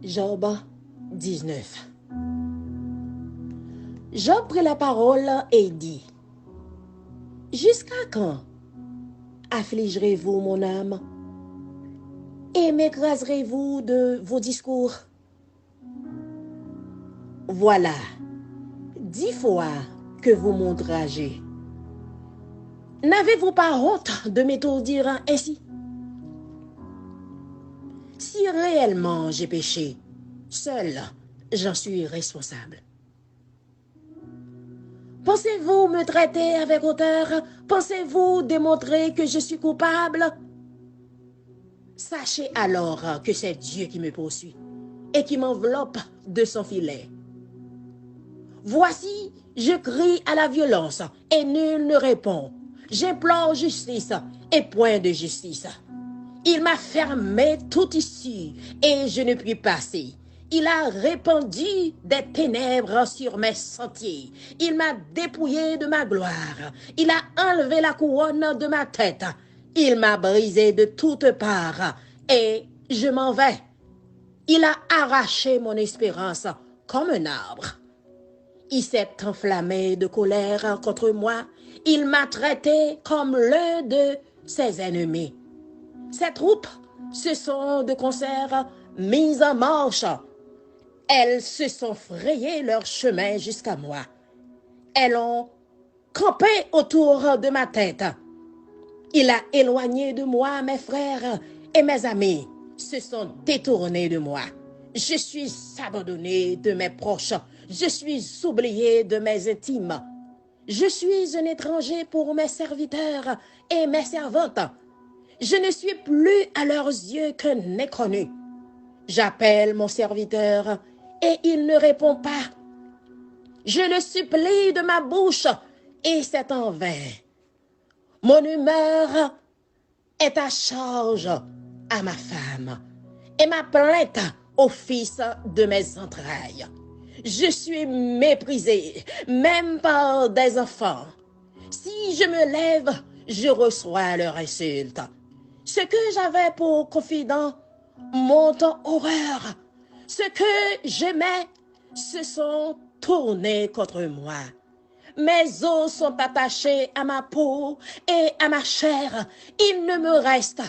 Job 19. Job prit la parole et dit: Jusqu'à quand affligerez-vous mon âme et m'écraserez-vous de vos discours? Voilà 10 fois que vous m'outragez. N'avez-vous pas honte de m'étourdir ainsi? Si réellement j'ai péché, seul j'en suis responsable. Pensez-vous me traiter avec hauteur? Pensez-vous démontrer que je suis coupable? Sachez alors que c'est Dieu qui me poursuit et qui m'enveloppe de son filet. Voici, je crie à la violence et nul ne répond. J'implore justice et point de justice. Il m'a fermé tout issue et je ne puis passer. Il a répandu des ténèbres sur mes sentiers. Il m'a dépouillé de ma gloire. Il a enlevé la couronne de ma tête. Il m'a brisé de toutes parts et je m'en vais. Il a arraché mon espérance comme un arbre. Il s'est enflammé de colère contre moi. Il m'a traité comme l'un de ses ennemis. Ces troupes se sont de concert mises en marche. Elles se sont frayées leur chemin jusqu'à moi. Elles ont campé autour de ma tête. Il a éloigné de moi mes frères et mes amis se sont détournés de moi. Je suis abandonné de mes proches. Je suis oublié de mes intimes. Je suis un étranger pour mes serviteurs et mes servantes. Je ne suis plus à leurs yeux qu'un inconnu. J'appelle mon serviteur et il ne répond pas. Je le supplie de ma bouche et c'est en vain. Mon humeur est à charge à ma femme et ma plainte au fils de mes entrailles. Je suis méprisé, même par des enfants. Si je me lève, je reçois leur insulte. Ce que j'avais pour confident monte en horreur. Ce que j'aimais se sont tournés contre moi. Mes os sont attachés à ma peau et à ma chair. Il ne me reste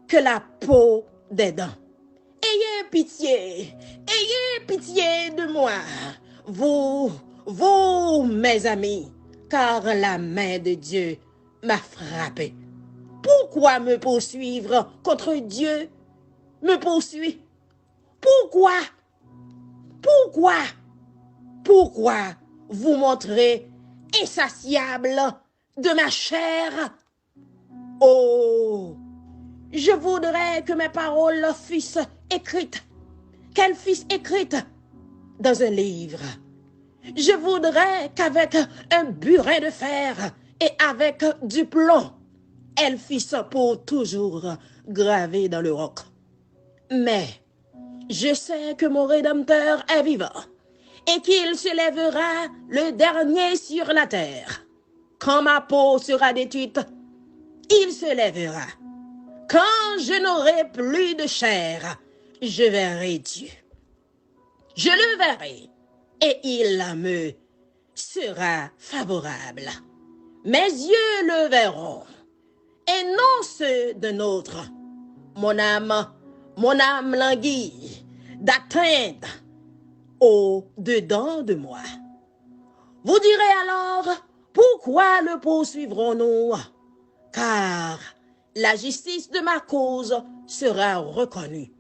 que la peau des dents. Ayez pitié de moi, vous, mes amis, car la main de Dieu m'a frappé. Pourquoi me poursuivre contre Dieu? Me poursuit. Pourquoi? Pourquoi vous montrez insatiable de ma chair? Oh, je voudrais que mes paroles fussent écrites, qu'elles fussent écrites dans un livre. Je voudrais qu'avec un burin de fer et avec du plomb, elles fussent pour toujours gravées dans le roc. Mais je sais que mon Rédempteur est vivant et qu'il se lèvera le dernier sur la terre. Quand ma peau sera détruite, il se lèvera. Quand je n'aurai plus de chair, je verrai Dieu. Je le verrai et il me sera favorable. Mes yeux le verront et non ceux d'un autre. Mon âme languit d'atteindre au-dedans de moi. Vous direz alors, pourquoi le poursuivrons-nous? Car la justice de ma cause sera reconnue.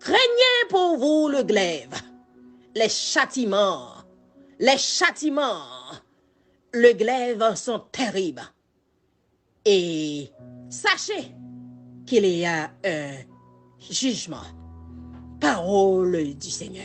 Craignez pour vous le glaive, les châtiments, le glaive sont terribles. Et sachez qu'il y a un jugement. Parole du Seigneur.